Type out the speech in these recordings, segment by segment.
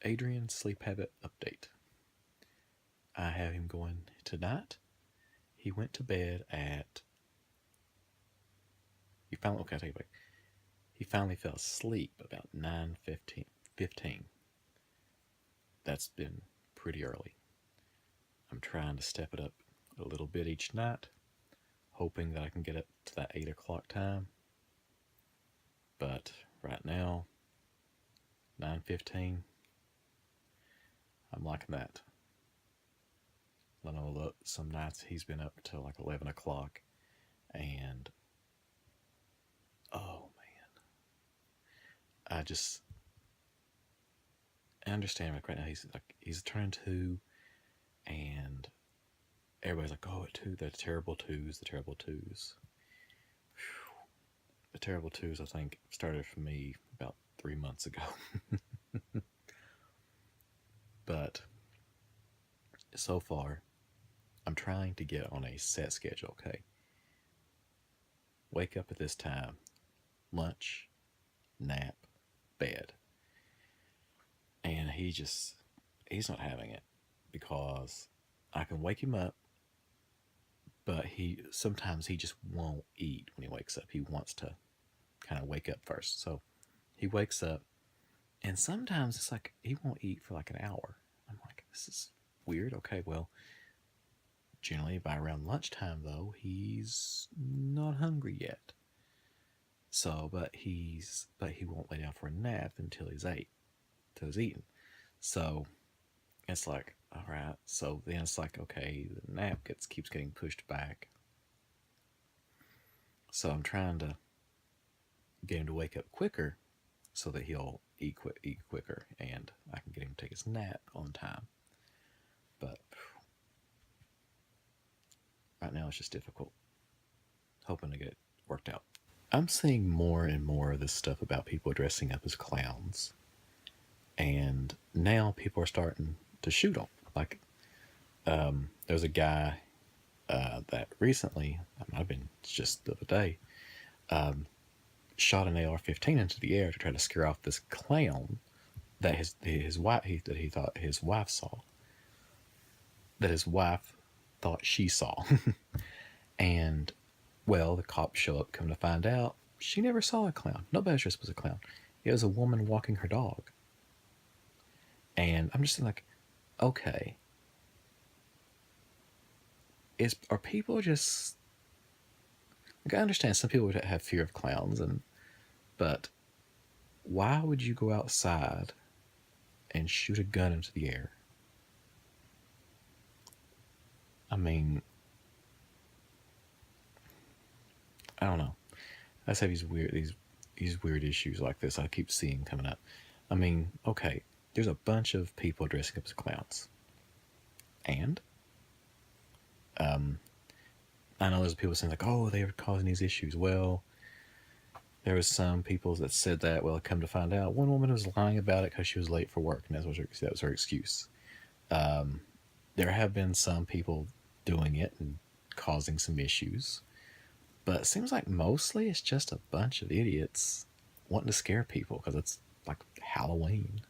Adrian's sleep habit update. I have him going tonight. He went to bed at. He finally okay. I take it back. He finally fell asleep about 9:15. That's been pretty early. I'm trying to step it up a little bit each night, hoping that I can get up to that 8 o'clock time. But right now, 9:15. I'm liking that. I know that some nights he's been up till like 11 o'clock, and oh man, I understand like right now he's turning 2, and everybody's like, oh, the terrible twos, the terrible twos. Whew. The terrible twos, I think, started for me about 3 months ago. But so far, I'm trying to get on a set schedule, okay? Wake up at this time, lunch, nap, bed. And he's not having it because I can wake him up, but sometimes he just won't eat when he wakes up. He wants to kind of wake up first. So he wakes up, and sometimes it's like he won't eat for like an hour. I'm like, this is weird. Okay, well, generally by around lunchtime though, he's not hungry yet. So, but he won't lay down for a nap until he's eaten. So it's like, all right. So then it's like, okay, the nap keeps getting pushed back. So I'm trying to get him to wake up quicker, so that he'll eat quicker, and I can get him to take his nap on time. But right now it's just difficult. Hoping to get it worked out. I'm seeing more and more of this stuff about people dressing up as clowns, and now people are starting to shoot them. Like, there's a guy that recently, it might have been just the other day, shot an AR-15 into the air to try to scare off this clown that his wife that he thought his wife saw. That his wife thought she saw, and well, the cops show up. Come to find out, she never saw a clown. Nobody's dressed as a clown. It was a woman walking her dog. And I'm just like, okay, are people just like, I understand some people would have fear of clowns, but why would you go outside and shoot a gun into the air? I mean, I don't know. I just have these weird issues like this I keep seeing coming up. I mean, okay, there's a bunch of people dressing up as clowns, and I know there's people saying like, oh, they are causing these issues. Well, there was some people that said that. Well, come to find out, one woman was lying about it because she was late for work, and that was her excuse. There have been some people doing it and causing some issues, but it seems like mostly it's just a bunch of idiots wanting to scare people because it's like Halloween.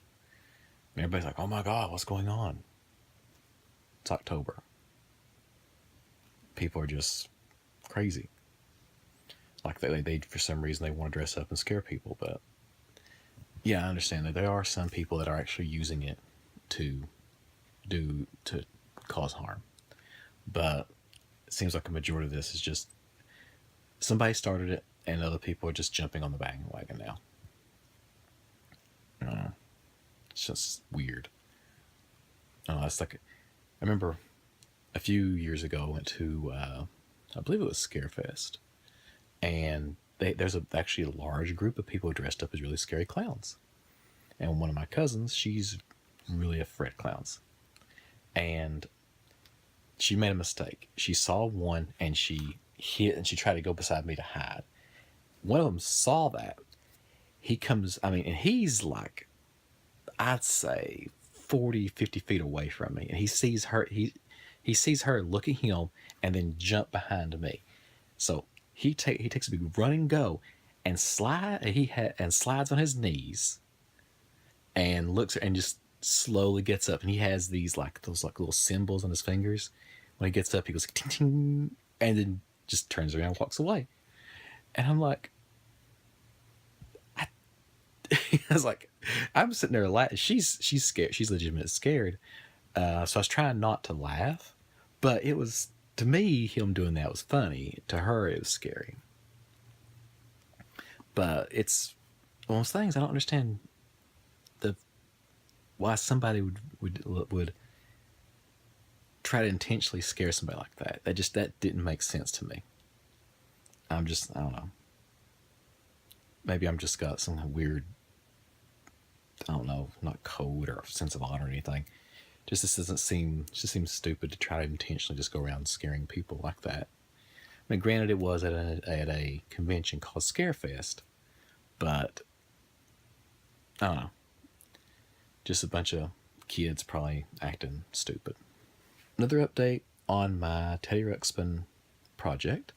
And everybody's like, oh my God, what's going on? It's October. People are just crazy. Like they for some reason they want to dress up and scare people. But yeah, I understand that there are some people that are actually using it to cause harm. But it seems like a majority of this is just somebody started it and other people are just jumping on the bandwagon now. It's just weird. It's like, I remember a few years ago I went to, I believe it was Scarefest, and there's actually a large group of people dressed up as really scary clowns. And one of my cousins, she's really afraid of clowns, and she made a mistake. She saw one and she hid, and she tried to go beside me to hide. One of them saw that. He comes, I mean, and he's like, I'd say 40, 50 feet away from me, and he sees her. He sees her look at him and then jump behind me. So he takes a big run and go, and slides on his knees, and looks and just slowly gets up, and he has these like those like little symbols on his fingers. When he gets up, he goes ting ting, and then just turns around and walks away. And I'm like, I, I was like, I'm sitting there laughing. She's scared. She's legitimately scared. So I was trying not to laugh, but it was, to me, him doing that was funny. To her, it was scary. But it's one of those things I don't understand the why somebody would try to intentionally scare somebody like that. That didn't make sense to me. I don't know. Maybe I'm just got some weird, I don't know, not code or sense of honor or anything. Just this doesn't seem, just seems stupid to try to intentionally just go around scaring people like that. I mean, granted, it was at a convention called Scarefest, but I don't know. Just a bunch of kids probably acting stupid. Another update on my Teddy Ruxpin project.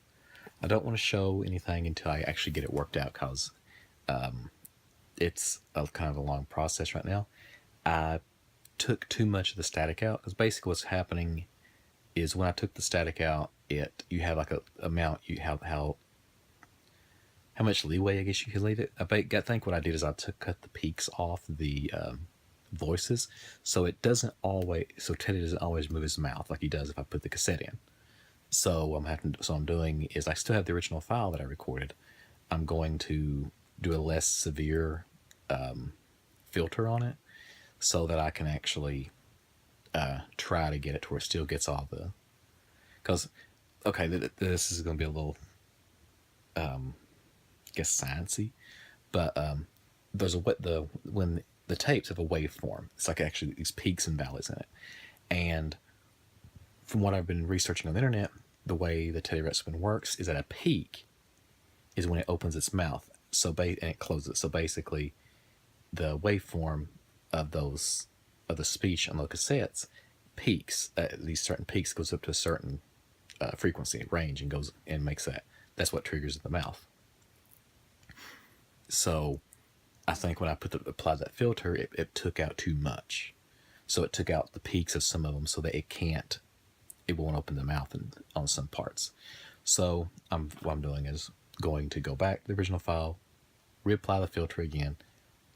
I don't want to show anything until I actually get it worked out, because it's a kind of a long process right now. I took too much of the static out, because basically what's happening is when I took the static out, you have like a amount, you have how much leeway I guess you can leave it. I think what I did is I cut the peaks off the voices, so Teddy doesn't always move his mouth like he does if I put the cassette in. So what I'm doing is, I still have the original file that I recorded. I'm going to do a less severe filter on it, so that I can actually try to get it to where it still gets all the. Because, okay, this is going to be a little, I guess, sciencey, but there's when the tapes have a waveform. It's like actually these peaks and valleys in it, and from what I've been researching on the internet, the way the Teddy Ruxpin works is that a peak is when it opens its mouth, and it closes. So basically, the waveform of the speech on the cassettes peaks. These certain peaks goes up to a certain frequency range and goes and makes that. That's what triggers the mouth. So I think when I applied that filter, it took out too much. So it took out the peaks of some of them, so that it won't open the mouth on some parts. So what I'm doing is going to go back to the original file, reapply the filter again,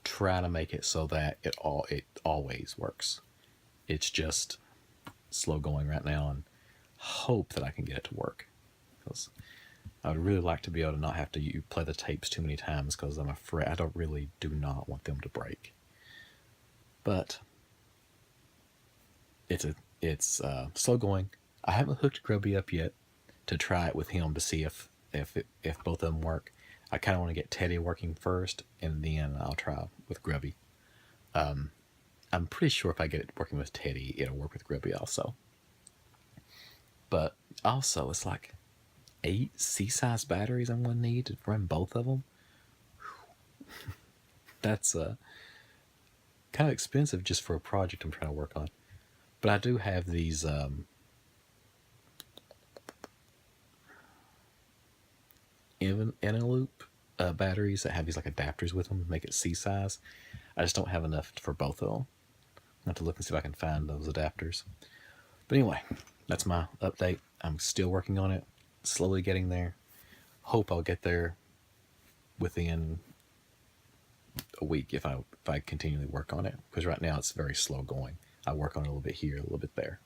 try to make it so that it always works. It's just slow going right now, and hope that I can get it to work, because I would really like to be able to not have to play the tapes too many times, because I'm afraid I do not want them to break. But it's slow going. I haven't hooked Grubby up yet to try it with him to see if both of them work. I kind of want to get Teddy working first, and then I'll try with Grubby. I'm pretty sure if I get it working with Teddy, it'll work with Grubby also. But also, it's like 8 C-size batteries I'm going to need to run both of them. That's kind of expensive just for a project I'm trying to work on. But I do have these Eneloop batteries that have these like adapters with them, make it C-size. I just don't have enough for both of them. I'll have to look and see if I can find those adapters. But anyway, that's my update. I'm still working on it, slowly getting there. Hope I'll get there within a week if I continually work on it, because right now it's very slow going. I work on it a little bit here, a little bit there.